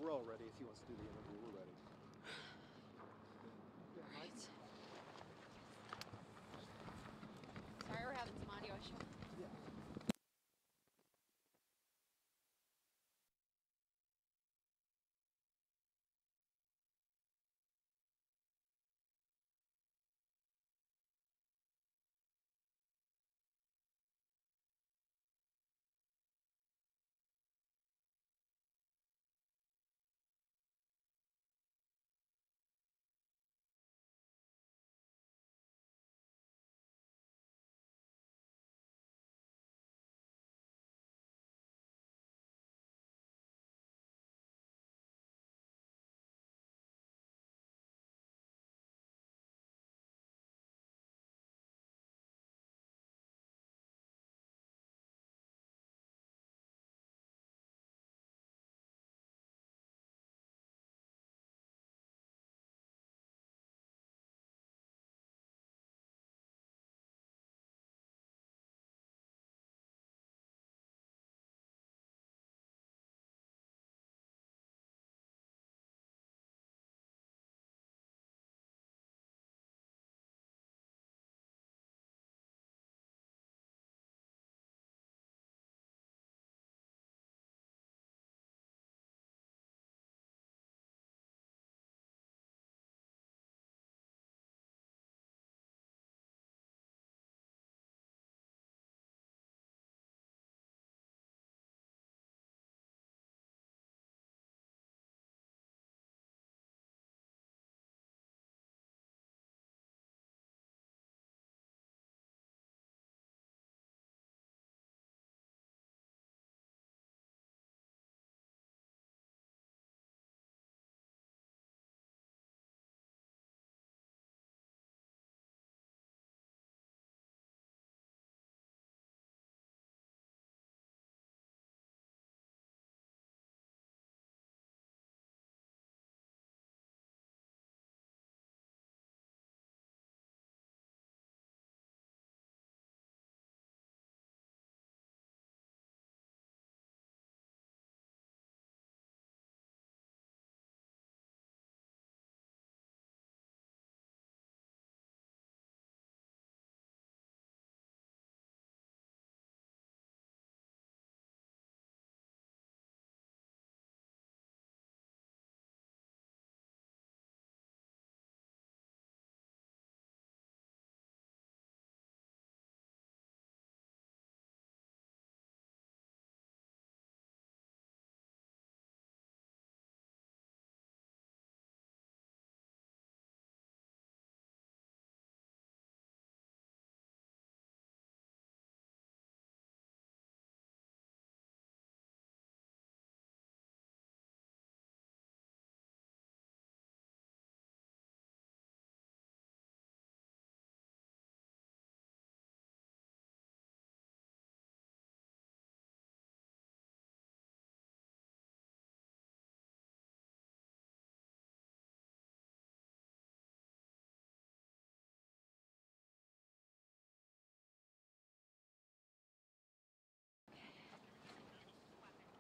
We're all ready. If he wants to do the interview, we're ready. Right. Sorry, we're having some audio issues. Yeah.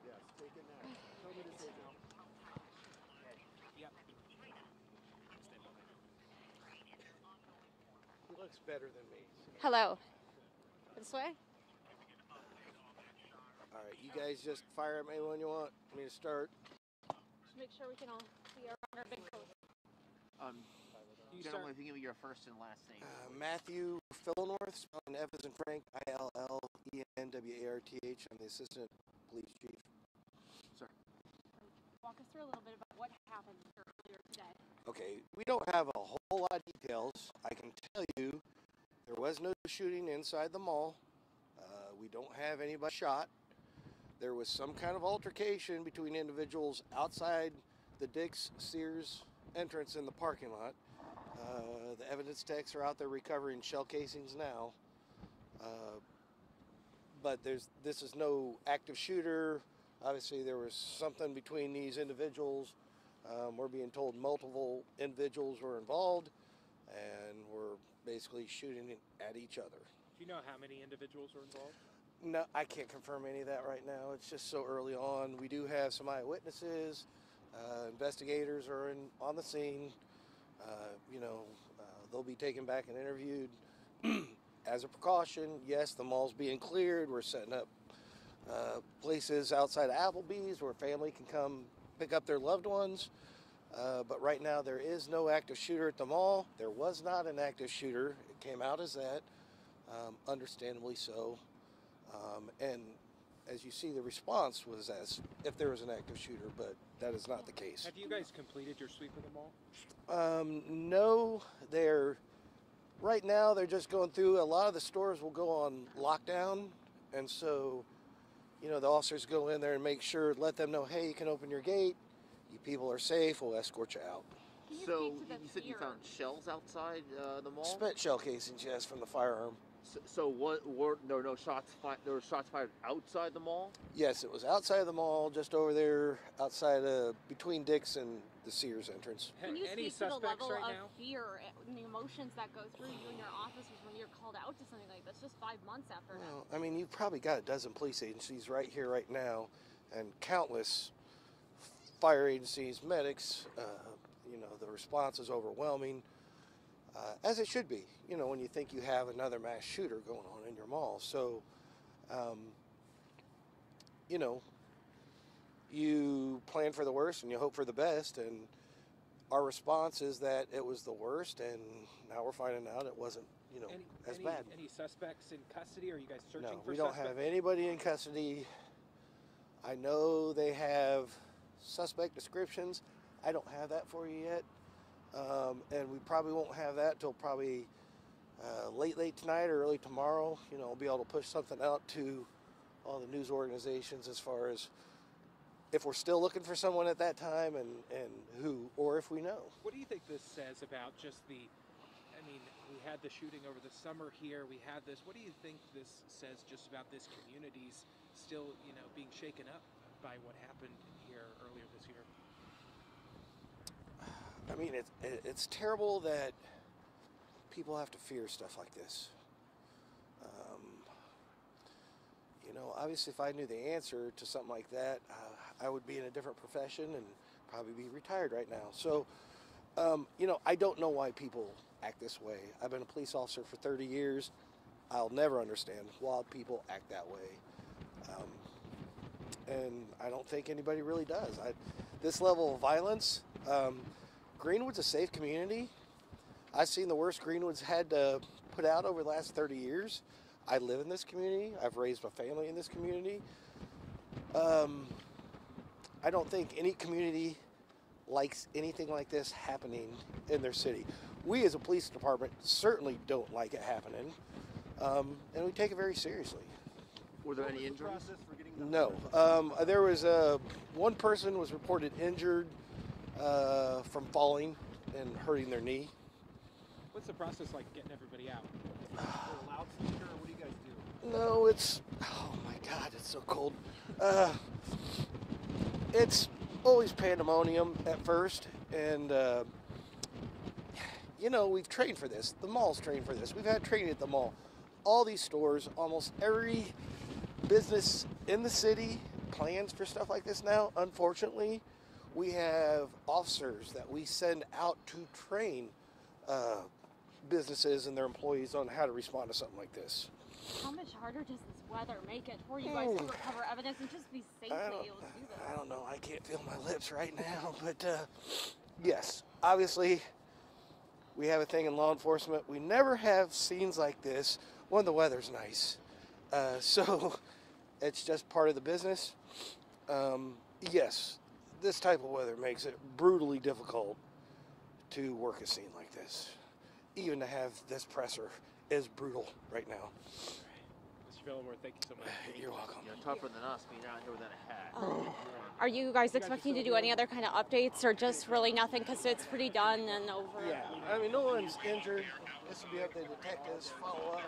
Yes, take it now. Tell me to take it. Yep. He looks better than me. So. Hello. This way? All right, you guys just fire at me when you want me to start. Just make sure we can all see around our big coat. You start with give me your first and last name. Matthew Philnorth, spelling Evans and Frank, ILLENWARTH. I'm the assistant police chief. Sir. Walk us through a little bit about what happened here earlier today. Okay, we don't have a whole lot of details. I can tell you there was no shooting inside the mall. We don't have anybody shot. There was some kind of altercation between individuals outside the Dick's Sears entrance in the parking lot. The evidence techs are out there recovering shell casings now. But this is no active shooter. Obviously, there was something between these individuals. We're being told multiple individuals were involved, and were basically shooting at each other. Do you know how many individuals were involved? No, I can't confirm any of that right now. It's just so early on. We do have some eyewitnesses. Investigators are on the scene. They'll be taken back and interviewed. As a precaution, yes, the mall's being cleared. We're setting up places outside of Applebee's where family can come pick up their loved ones. But right now, there is no active shooter at the mall. There was not an active shooter. It came out as that, understandably so. And as you see, the response was as if there was an active shooter, but that is not the case. Have you guys completed your sweep of the mall? No, right now they're just going through. A lot of the stores will go on lockdown, and so, the officers go in there and make sure, let them know, hey, you can open your gate. You people are safe. We'll escort you out. So you said you found shells outside the mall? Spent shell casings, yes, from the firearm. So what? There were no shots fired. There were shots fired outside the mall. Yes, it was outside of the mall, just over there, outside between Dick's and the Sears entrance. Can you Any speak to the suspects level right of now? fear and the emotions that go through you and your officers when you're called out to something like this just 5 months after now? Well, I mean, you've probably got a dozen police agencies right here, right now, and countless fire agencies, medics. The response is overwhelming, as it should be, when you think you have another mass shooter going on in your mall. So, you plan for the worst and you hope for the best, and our response is that it was the worst, and now we're finding out it wasn't, as bad. Any suspects in custody? Are you guys searching No, for we don't have anybody in custody. I know they have suspect descriptions. I don't have that for you yet, and we probably won't have that till probably late tonight or early tomorrow. I'll be able to push something out to all the news organizations as far as if we're still looking for someone at that time and who, or if we know. What do you think this says about just we had the shooting over the summer here. We had this. What do you think this says just about this community's still, being shaken up by what happened here earlier this year? I mean, it's terrible that people have to fear stuff like this. Obviously, if I knew the answer to something like that, I would be in a different profession and probably be retired right now. So, I don't know why people act this way. I've been a police officer for 30 years. I'll never understand why people act that way. And I don't think anybody really does. This level of violence, Greenwood's a safe community. I've seen the worst Greenwood's had to put out over the last 30 years. I live in this community. I've raised my family in this community. I don't think any community likes anything like this happening in their city. We as a police department certainly don't like it happening, and we take it very seriously. Were there any injuries? No. There was one person was reported injured from falling and hurting their knee. What's the process like getting everybody out? Is there a loudspeaker, or what do you guys do? No, oh my God, it's so cold. It's always pandemonium at first, and we've trained for this. The mall's trained for this. We've had training at the mall. All these stores, almost every business in the city plans for stuff like this now. Unfortunately, we have officers that we send out to train businesses and their employees on how to respond to something like this. How much harder does this weather make it for you guys to recover evidence and just be safely able to do this? I don't know. I can't feel my lips right now, but yes, obviously we have a thing in law enforcement. We never have scenes like this when the weather's nice. So it's just part of the business. Yes, this type of weather makes it brutally difficult to work a scene like this. Even to have this presser is brutal right now. Mr. Villamore, thank you so much. You're welcome. You're tougher than us being out here without a hat. Are you guys expecting to do any other kind of updates or just really nothing because it's pretty done and over? Yeah, I mean, no one's injured. This will be up to the detectives, follow up.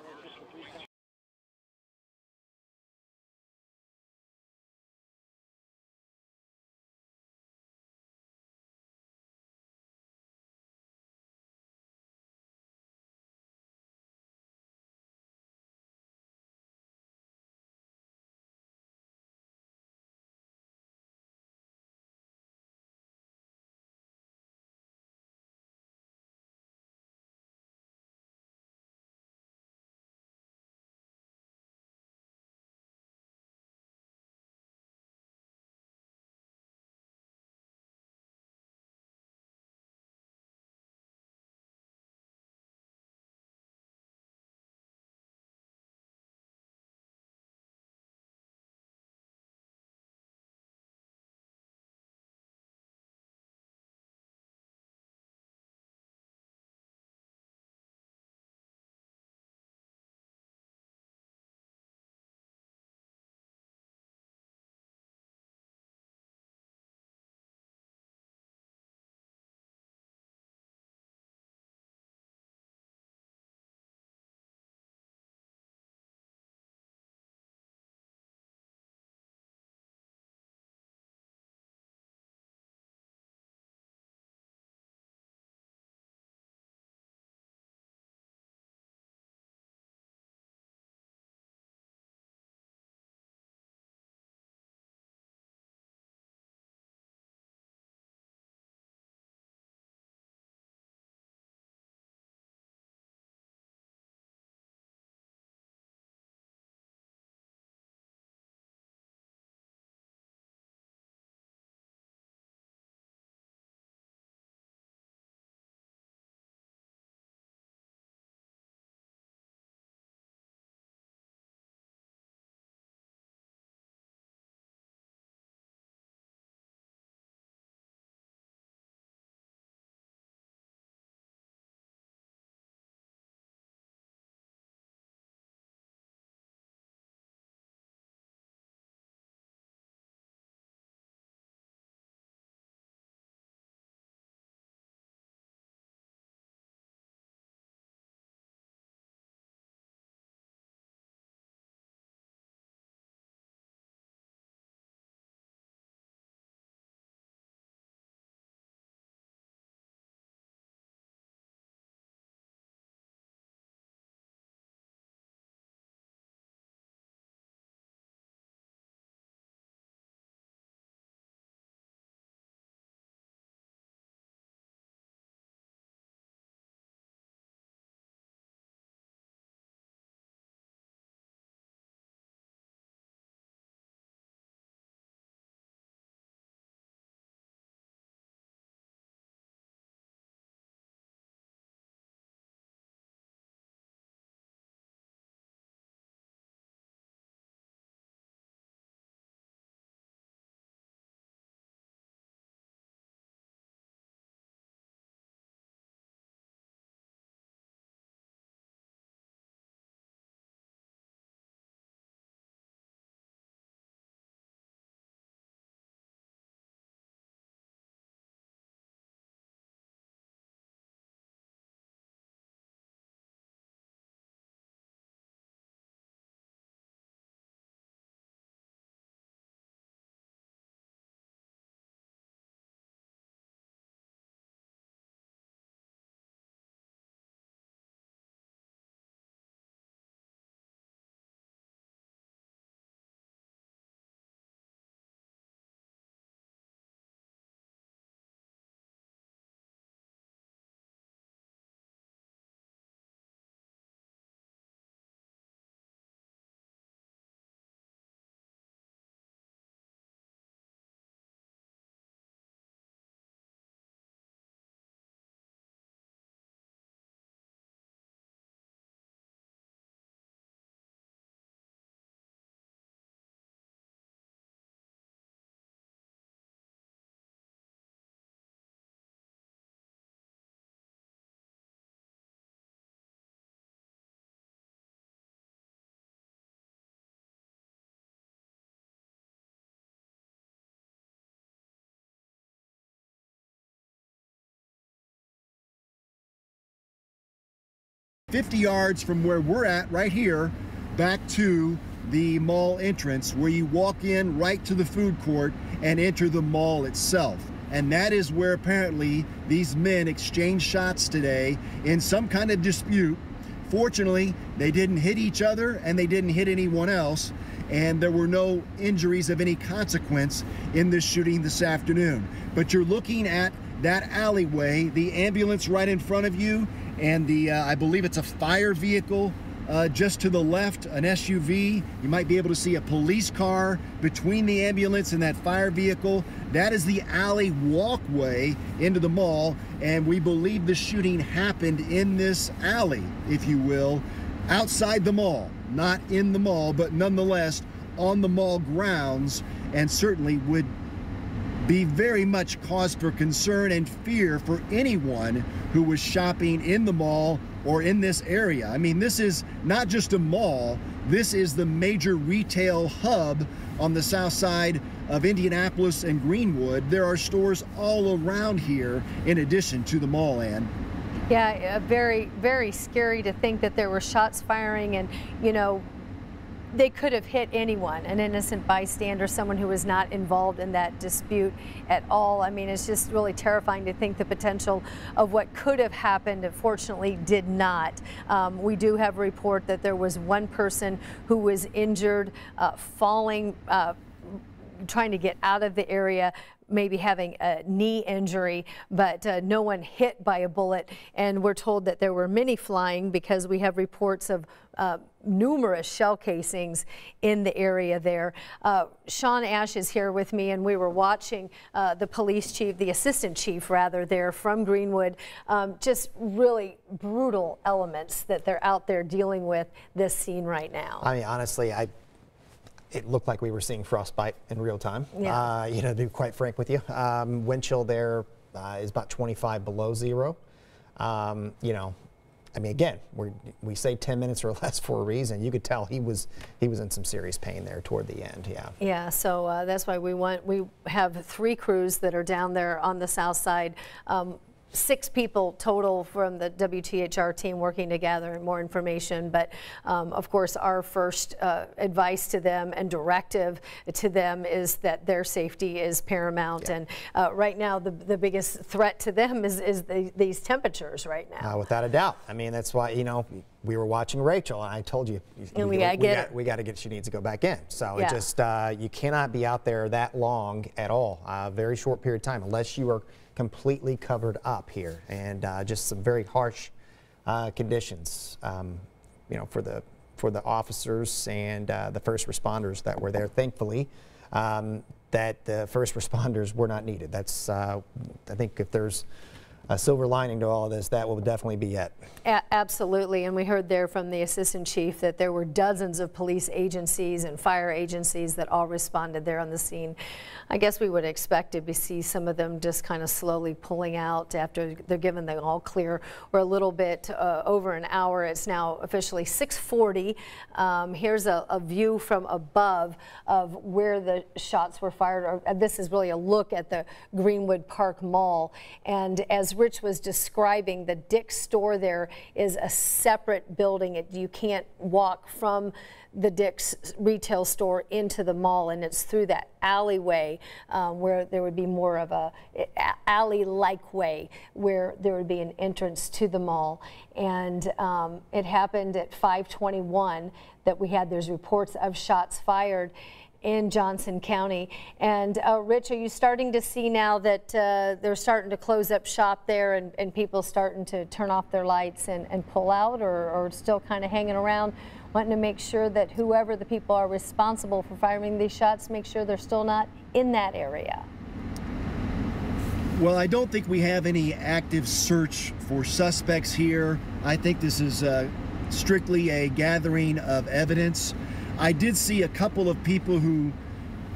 50 yards from where we're at right here back to the mall entrance, where you walk in right to the food court and enter the mall itself. And that is where apparently these men exchanged shots today in some kind of dispute. Fortunately, they didn't hit each other and they didn't hit anyone else, and there were no injuries of any consequence in this shooting this afternoon. But you're looking at that alleyway, the ambulance right in front of you, and the I believe it's a fire vehicle just to the left, an SUV. You might be able to see a police car between the ambulance and that fire vehicle. That is the alley walkway into the mall, and we believe the shooting happened in this alley, if you will, outside the mall, not in the mall, but nonetheless on the mall grounds, and certainly would be very much cause for concern and fear for anyone who was shopping in the mall or in this area. I mean, this is not just a mall, this is the major retail hub on the south side of Indianapolis and Greenwood. There are stores all around here in addition to the mall, Ann. Yeah, very, very scary to think that there were shots firing, and, you know, they could have hit anyone, an innocent bystander, someone who was not involved in that dispute at all. I mean, it's just really terrifying to think the potential of what could have happened, fortunately did not. We do have a report that there was one person who was injured, falling, trying to get out of the area, maybe having a knee injury, but no one hit by a bullet. And we're told that there were many flying, because we have reports of numerous shell casings in the area there. Sean Ash is here with me, and we were watching the police chief, the assistant chief rather, there from Greenwood. Just really brutal elements that they're out there dealing with this scene right now. I mean, honestly, it looked like we were seeing frostbite in real time. Yeah. You know, to be quite frank with you, wind chill there is about 25 below zero. You know, I mean, again, we say 10 minutes or less for a reason. You could tell he was in some serious pain there toward the end. Yeah. Yeah. So that's why we have 3 crews that are down there on the south side. 6 people total from the WTHR team working to gather more information. But of course, our first advice to them and directive to them is that their safety is paramount. Yeah. And right now, the biggest threat to them is these temperatures right now. Without a doubt. I mean, that's why, you know, we were watching Rachel, and I told you, we got to get, she needs to go back in. So yeah. It just, you cannot be out there that long at all, a very short period of time, unless you are completely covered up here, and just some very harsh conditions, you know, for the officers and the first responders that were there. Thankfully, that the first responders were not needed. That's I think if there's a silver lining to all of this, that will definitely be it. Absolutely, and we heard there from the assistant chief that there were dozens of police agencies and fire agencies that all responded there on the scene. I guess we would expect to see some of them just kind of slowly pulling out after they're given the all clear. We're a little bit over an hour. It's now officially 6:40. Here's a view from above of where the shots were fired. This is really a look at the Greenwood Park Mall. And as Rich was describing, the Dick's store there is a separate building. You can't walk from the Dick's retail store into the mall, and it's through that alleyway where there would be more of a alley-like way where there would be an entrance to the mall. And it happened at 5:21 that we had those reports of shots fired in Johnson County. And Rich, are you starting to see now that they're starting to close up shop there, and people starting to turn off their lights and pull out, or still kind of hanging around, wanting to make sure that whoever the people are responsible for firing these shots, make sure they're still not in that area? Well, I don't think we have any active search for suspects here. I think this is strictly a gathering of evidence. I did see a couple of people who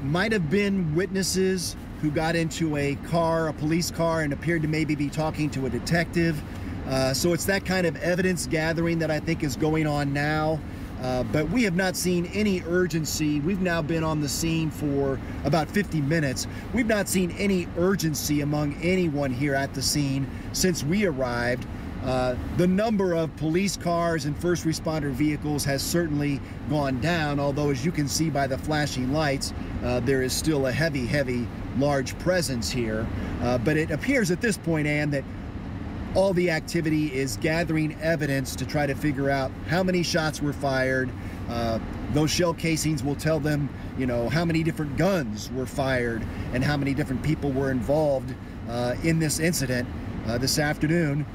might have been witnesses who got into a car, a police car, and appeared to maybe be talking to a detective. So it's that kind of evidence gathering that I think is going on now. But we have not seen any urgency. We've now been on the scene for about 50 minutes. We've not seen any urgency among anyone here at the scene since we arrived. The number of police cars and first responder vehicles has certainly gone down, although as you can see by the flashing lights, there is still a heavy, large presence here. But it appears at this point, Ann, that all the activity is gathering evidence to try to figure out how many shots were fired. Those shell casings will tell them, you know, how many different guns were fired and how many different people were involved in this incident this afternoon,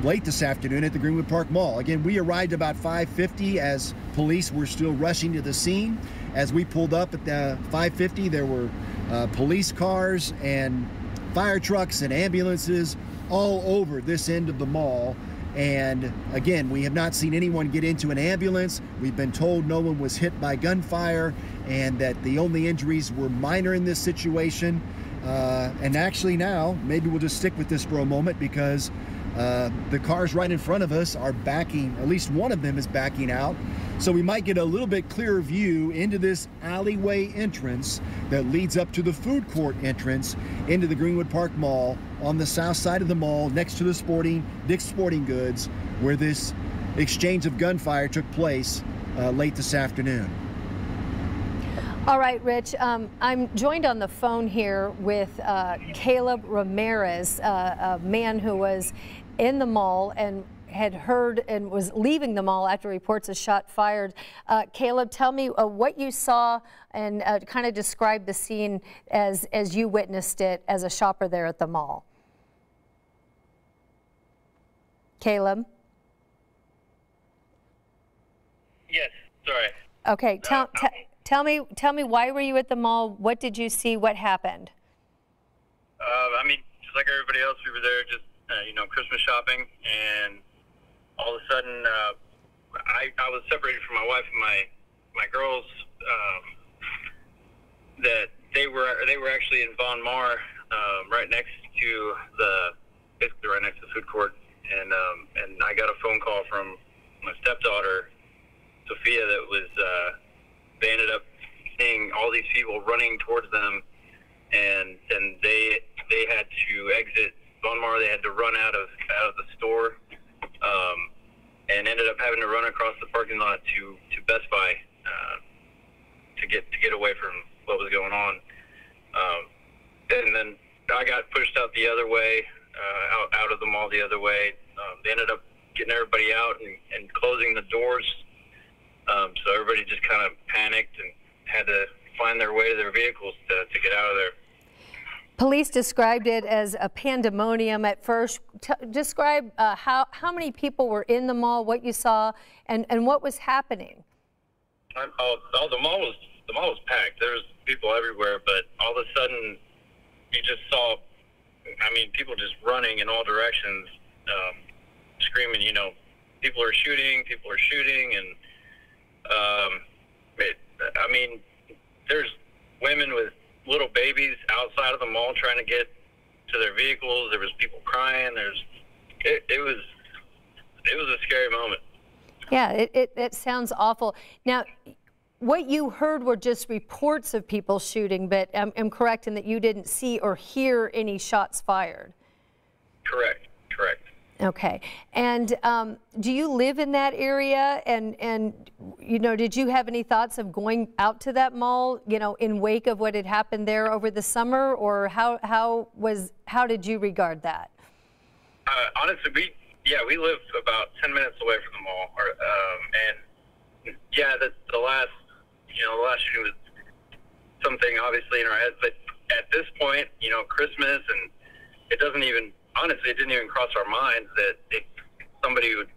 late this afternoon at the Greenwood Park Mall. Again, we arrived about 5:50 as police were still rushing to the scene. As we pulled up at the 5:50, there were police cars and fire trucks and ambulances all over this end of the mall. And again, we have not seen anyone get into an ambulance. We've been told no one was hit by gunfire and that the only injuries were minor in this situation. And actually now, maybe we'll just stick with this for a moment because the cars right in front of us are backing, at least one of them is backing out. So we might get a little bit clearer view into this alleyway entrance that leads up to the food court entrance into the Greenwood Park Mall on the south side of the mall next to the Dick's Sporting Goods, where this exchange of gunfire took place late this afternoon. All right, Rich, I'm joined on the phone here with Caleb Ramirez, a man who was in the mall and had heard and was leaving the mall after reports of shot fired. Caleb, tell me what you saw and kind of describe the scene as you witnessed it as a shopper there at the mall. Caleb? Yes, sorry. Okay, tell me why were you at the mall? What did you see? What happened? I mean, just like everybody else, we were there just, you know, Christmas shopping, and all of a sudden, I was separated from my wife and my girls. That they were actually in Von Mar, right next to basically right next to the food court, and I got a phone call from my stepdaughter, Sophia, that was they ended up seeing all these people running towards them, and they had to exit Von Mar. They had to run out of the store. And ended up having to run across the parking lot to Best Buy to get away from what was going on. And then I got pushed out the other way, out of the mall the other way. They ended up getting everybody out and closing the doors. So everybody just kind of panicked and had to find their way to their vehicles to get out of there. Police described it as a pandemonium at first. Describe how many people were in the mall, what you saw, and what was happening. The mall was packed. There was people everywhere, but all of a sudden, you just saw, I mean, people just running in all directions, screaming, you know, people are shooting, and I mean, there's women with little babies outside of the mall trying to get to their vehicles. There was people crying. It was a scary moment. Yeah, it sounds awful. Now, what you heard were just reports of people shooting, but I'm correct in that you didn't see or hear any shots fired. Correct. Okay. And do you live in that area? And you know, did you have any thoughts of going out to that mall, you know, in wake of what had happened there over the summer, or how did you regard that? Honestly, we live about 10 minutes away from the mall, and yeah, the last shooting was something obviously in our heads, but at this point, you know, Christmas, and it didn't even cross our minds that somebody would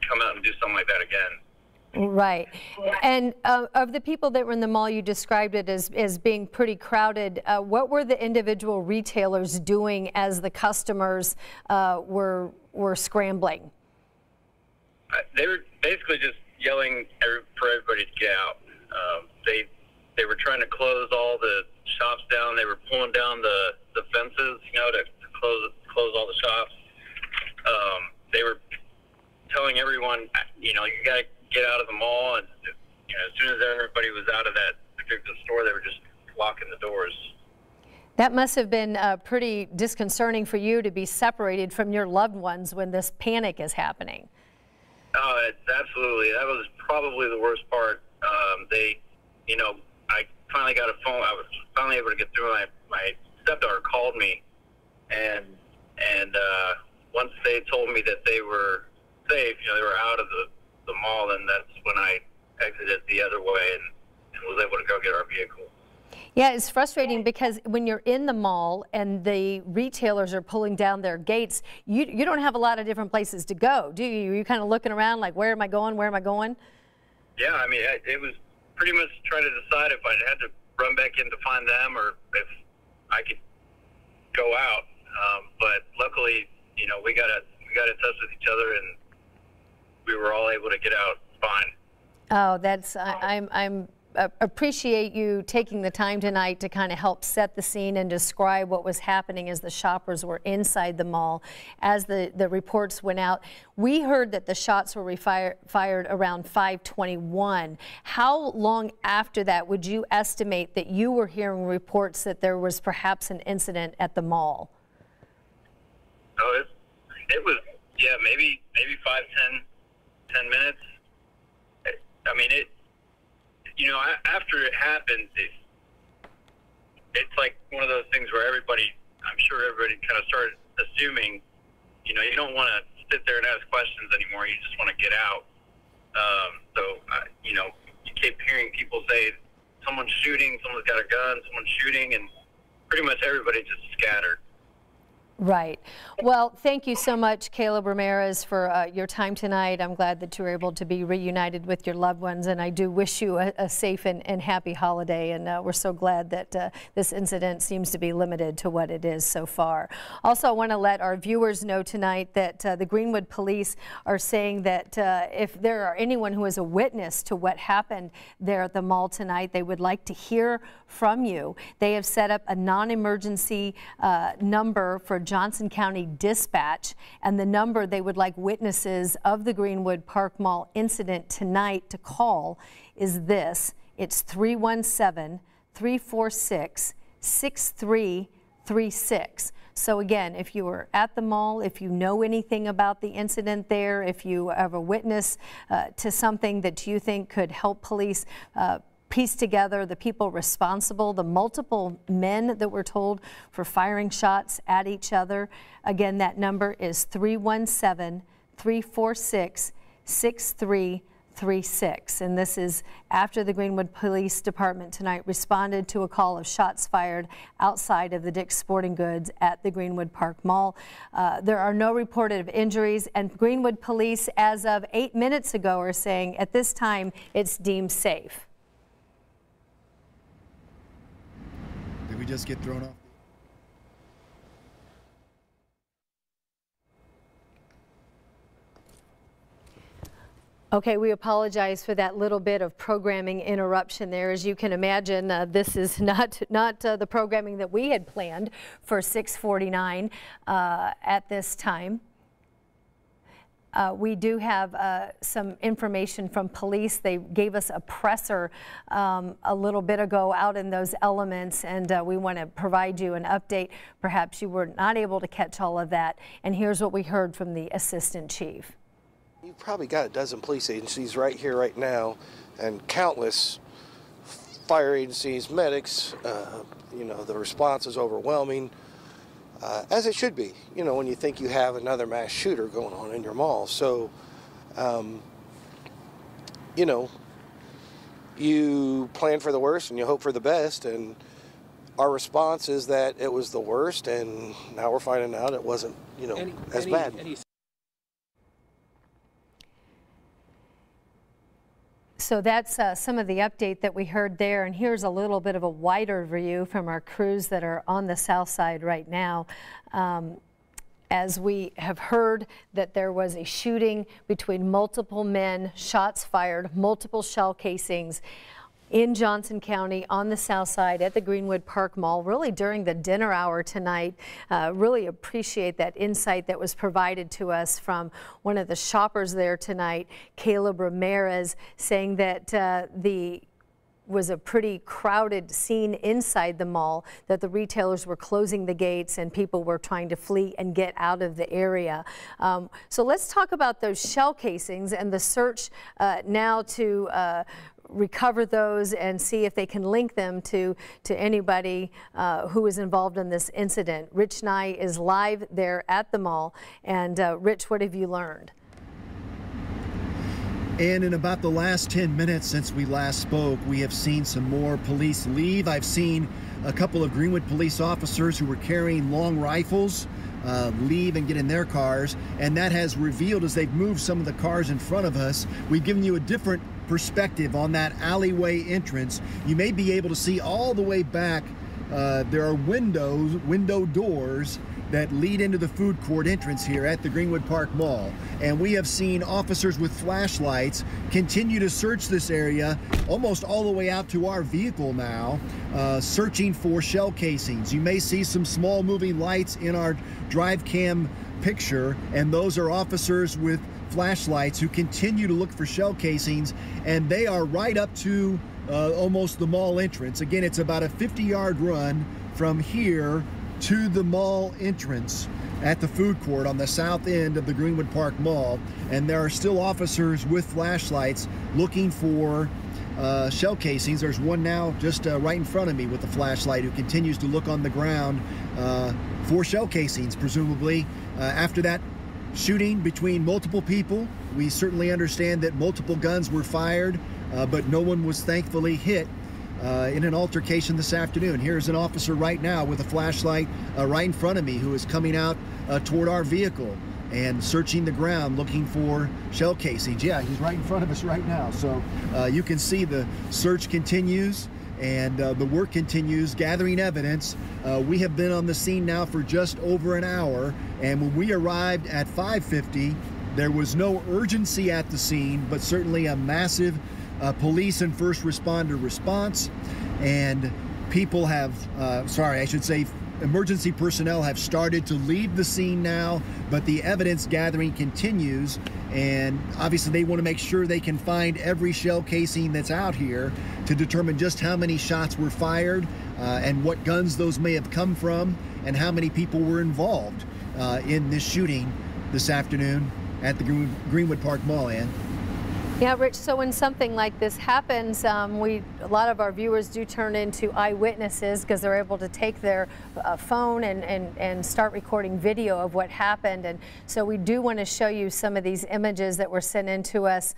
come out and do something like that again. Right. And of the people that were in the mall, you described it as being pretty crowded. What were the individual retailers doing as the customers were scrambling? They were basically just yelling for everybody to get out. They were trying to close all the shops down. They were pulling down the fences, you know, to close all the shops. They were telling everyone, you know, you got to get out of the mall, and you know, as soon as everybody was out of that particular store, they were just locking the doors. That must have been pretty disconcerting for you to be separated from your loved ones when this panic is happening. Absolutely. That was probably the worst part. I finally got a phone. I was finally able to get through. My stepdaughter called me, and once they told me that they were safe, they were out of the mall, and that's when I exited the other way and was able to go get our vehicle. Yeah, it's frustrating because when you're in the mall and the retailers are pulling down their gates, you don't have a lot of different places to go, do you? You're kind of looking around like, where am I going? Where am I going? Yeah, I mean, it was pretty much trying to decide if I had to run back in to find them or if I could go out. But luckily, we got in touch with each other and we were all able to get out fine. Oh, that's I'm appreciate you taking the time tonight to kind of help set the scene and describe what was happening as the shoppers were inside the mall. As the reports went out, we heard that the shots were fired around 5:21. How long after that would you estimate that you were hearing reports that there was perhaps an incident at the mall? Oh, it was, yeah, maybe 5, 10 minutes. I mean, after it happened, it's like one of those things where I'm sure everybody kind of started assuming, you don't want to sit there and ask questions anymore. You just want to get out. You keep hearing people say, someone's shooting, someone's got a gun, someone's shooting, and pretty much everybody just scattered. Right. Well, thank you so much, Caleb Ramirez, for your time tonight. I'm glad that you were able to be reunited with your loved ones, and I do wish you a safe and happy holiday. And we're so glad that this incident seems to be limited to what it is so far. Also, I want to let our viewers know tonight that the Greenwood police are saying that if there are anyone who is a witness to what happened there at the mall tonight, they would like to hear from you. They have set up a non-emergency number for Johnson County Dispatch, and the number they would like witnesses of the Greenwood Park Mall incident tonight to call is this. It's 317-346-6336. So again, if you were at the mall, if you know anything about the incident there, if you have a witness to something that you think could help police piece together the people responsible, the multiple men that were told for firing shots at each other. Again, that number is 317-346-6336. And this is after the Greenwood Police Department tonight responded to a call of shots fired outside of the Dick's Sporting Goods at the Greenwood Park Mall. There are no reported injuries, and Greenwood Police, as of 8 minutes ago, are saying at this time it's deemed safe. Did we just get thrown off? Okay, we apologize for that little bit of programming interruption there. As you can imagine, this is not the programming that we had planned for 6:49 at this time. We do have some information from police. They gave us a presser a little bit ago out in those elements, and we want to provide you an update. Perhaps you were not able to catch all of that. And here's what we heard from the assistant chief. You've probably got a dozen police agencies right here, right now, and countless fire agencies, medics. The response is overwhelming. As it should be, when you think you have another mass shooter going on in your mall. So, you plan for the worst and you hope for the best. And our response is that it was the worst, and now we're finding out it wasn't, as bad. So that's some of the update that we heard there, and here's a little bit of a wider view from our crews that are on the south side right now. As we have heard that there was a shooting between multiple men, shots fired, multiple shell casings in Johnson County on the south side at the Greenwood Park Mall, really during the dinner hour tonight. Really appreciate that insight that was provided to us from one of the shoppers there tonight, Caleb Ramirez, saying that the was a pretty crowded scene inside the mall, that the retailers were closing the gates and people were trying to flee and get out of the area. So let's talk about those shell casings and the search now to recover those and see if they can link them to anybody who was involved in this incident. Rich Nye is live there at the mall. And Rich, what have you learned? And in about the last 10 minutes since we last spoke, we have seen some more police leave. I've seen a couple of Greenwood police officers who were carrying long rifles leave and get in their cars, and that has revealed, as they've moved some of the cars in front of us, we've given you a different perspective on that alleyway entrance. You may be able to see all the way back. There are window doors that lead into the food court entrance here at the Greenwood Park Mall. And we have seen officers with flashlights continue to search this area almost all the way out to our vehicle now, searching for shell casings. You may see some small moving lights in our drive cam picture, and those are officers with flashlights who continue to look for shell casings, and they are right up to almost the mall entrance. Again, it's about a 50-yard run from here to the mall entrance at the food court on the south end of the Greenwood Park Mall, and there are still officers with flashlights looking for shell casings. There's one now just right in front of me with a flashlight who continues to look on the ground for shell casings, presumably after that shooting between multiple people. We certainly understand that multiple guns were fired, but no one was thankfully hit in an altercation this afternoon. Here's an officer right now with a flashlight right in front of me who is coming out toward our vehicle and searching the ground looking for shell casings. Yeah, he's right in front of us right now. So you can see the search continues and the work continues, gathering evidence. We have been on the scene now for just over an hour, and when we arrived at 5:50, there was no urgency at the scene, but certainly a massive police and first responder response, and people have, emergency personnel have started to leave the scene now, but the evidence gathering continues, and obviously they want to make sure they can find every shell casing that's out here to determine just how many shots were fired and what guns those may have come from and how many people were involved in this shooting this afternoon at the Greenwood Park Mall, Ann. Yeah, Rich, so when something like this happens, a lot of our viewers do turn into eyewitnesses because they're able to take their phone and start recording video of what happened. And so we do want to show you some of these images that were sent in to us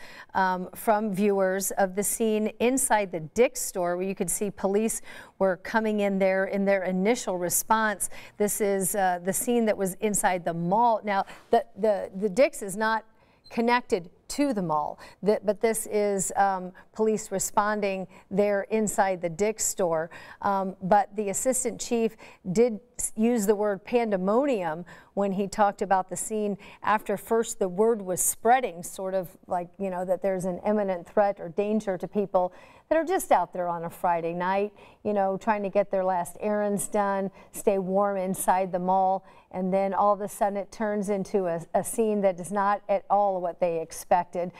from viewers of the scene inside the Dick's store, where you could see police were coming in there in their initial response. This is the scene that was inside the mall. Now, the Dick's is not connected to the mall, but this is police responding there inside the Dick's store. But the assistant chief did use the word pandemonium when he talked about the scene after first the word was spreading, sort of like, you know, that there's an imminent threat or danger to people that are just out there on a Friday night, you know, trying to get their last errands done, stay warm inside the mall, and then all of a sudden it turns into a scene that is not at all what they expected.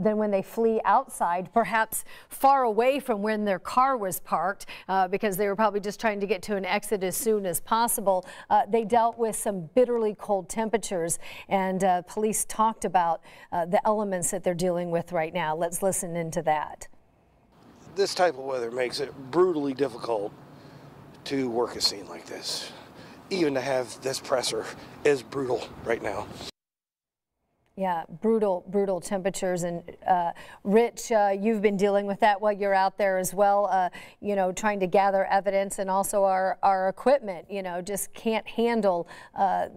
Then when they flee outside, perhaps far away from when their car was parked, because they were probably just trying to get to an exit as soon as possible, they dealt with some bitterly cold temperatures, and police talked about the elements that they're dealing with right now. Let's listen into that. This type of weather makes it brutally difficult to work a scene like this. Even to have this presser is brutal right now. Yeah, brutal temperatures. And Rich, you've been dealing with that while you're out there as well, you know, trying to gather evidence, and also our equipment, you know, just can't handle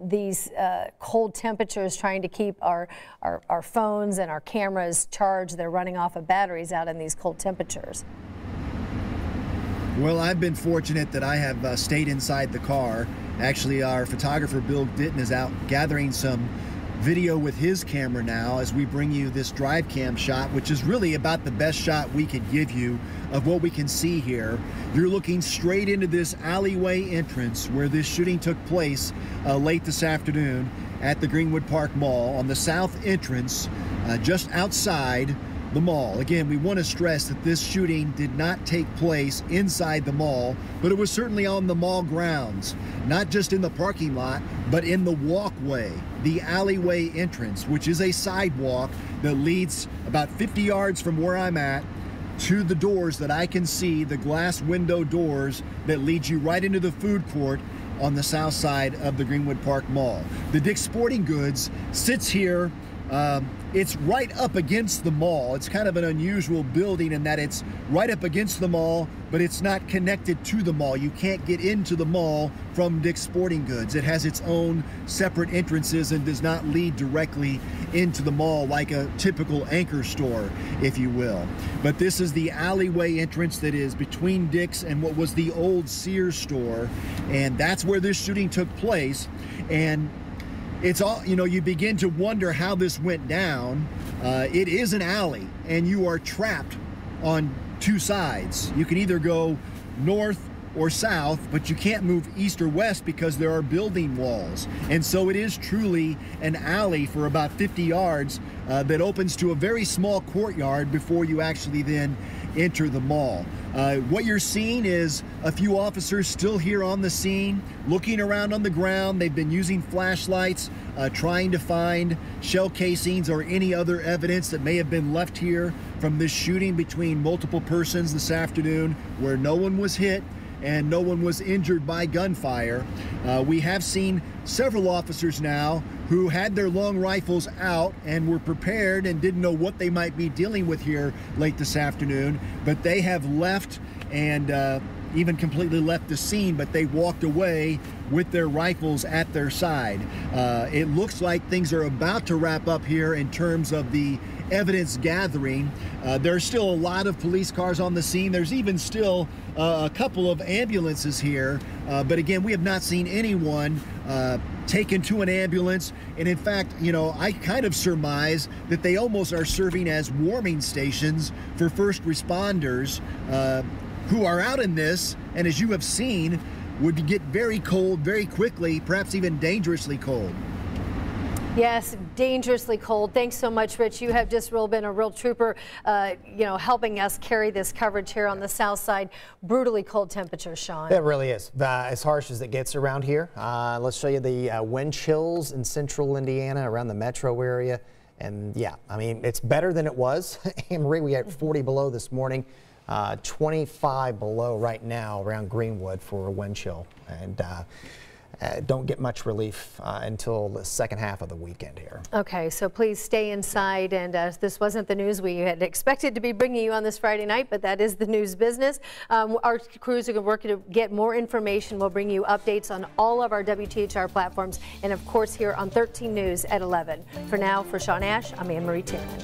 these cold temperatures, trying to keep our phones and our cameras charged. They're running off of batteries out in these cold temperatures. Well, I've been fortunate that I have stayed inside the car. Actually, our photographer, Bill Ditton, is out gathering some video with his camera now as we bring you this drive cam shot, which is really about the best shot we could give you of what we can see here. You're looking straight into this alleyway entrance where this shooting took place late this afternoon at the Greenwood Park Mall on the south entrance, just outside the mall. Again, we want to stress that this shooting did not take place inside the mall, but it was certainly on the mall grounds, not just in the parking lot, but in the walkway, the alleyway entrance, which is a sidewalk that leads about 50 yards from where I'm at to the doors that I can see, the glass window doors that lead you right into the food court on the south side of the Greenwood Park Mall. The Dick's Sporting Goods sits here. It's right up against the mall. It's kind of an unusual building in that it's right up against the mall, but it's not connected to the mall. You can't get into the mall from Dick's Sporting Goods. It has its own separate entrances and does not lead directly into the mall like a typical anchor store, if you will. But this is the alleyway entrance that is between Dick's and what was the old Sears store, and that's where this shooting took place. And it's all, you know, you begin to wonder how this went down. It is an alley, and you are trapped on two sides. You can either go north or south, but you can't move east or west because there are building walls. And so it is truly an alley for about 50 yards that opens to a very small courtyard before you actually then enter the mall. What you're seeing is a few officers still here on the scene, looking around on the ground. They've been using flashlights, trying to find shell casings or any other evidence that may have been left here from this shooting between multiple persons this afternoon, where no one was hit and no one was injured by gunfire. We have seen several officers now who had their long rifles out and were prepared and didn't know what they might be dealing with here late this afternoon, but they have left and even completely left the scene, but they walked away with their rifles at their side. It looks like things are about to wrap up here in terms of the evidence gathering. There's still a lot of police cars on the scene. There's even still a couple of ambulances here, but again, we have not seen anyone taken to an ambulance. And in fact, you know, I kind of surmise that they almost are serving as warming stations for first responders who are out in this, and as you have seen, would get very cold very quickly, perhaps even dangerously cold. Yes, dangerously cold. Thanks so much, Rich. You have just been a real trooper, you know, helping us carry this coverage here on the south side. Brutally cold temperatures, Sean. It really is. As harsh as it gets around here. Let's show you the wind chills in central Indiana around the metro area. And yeah, I mean, it's better than it was. Anne-Marie, we had 40 below this morning, 25 below right now around Greenwood for a wind chill. And don't get much relief until the second half of the weekend here. Okay, so please stay inside. And this wasn't the news we had expected to be bringing you on this Friday night, but that is the news business. Our crews are working to get more information. We'll bring you updates on all of our WTHR platforms and, of course, here on 13 News at 11. For now, for Sean Ash, I'm Anne-Marie Tinman.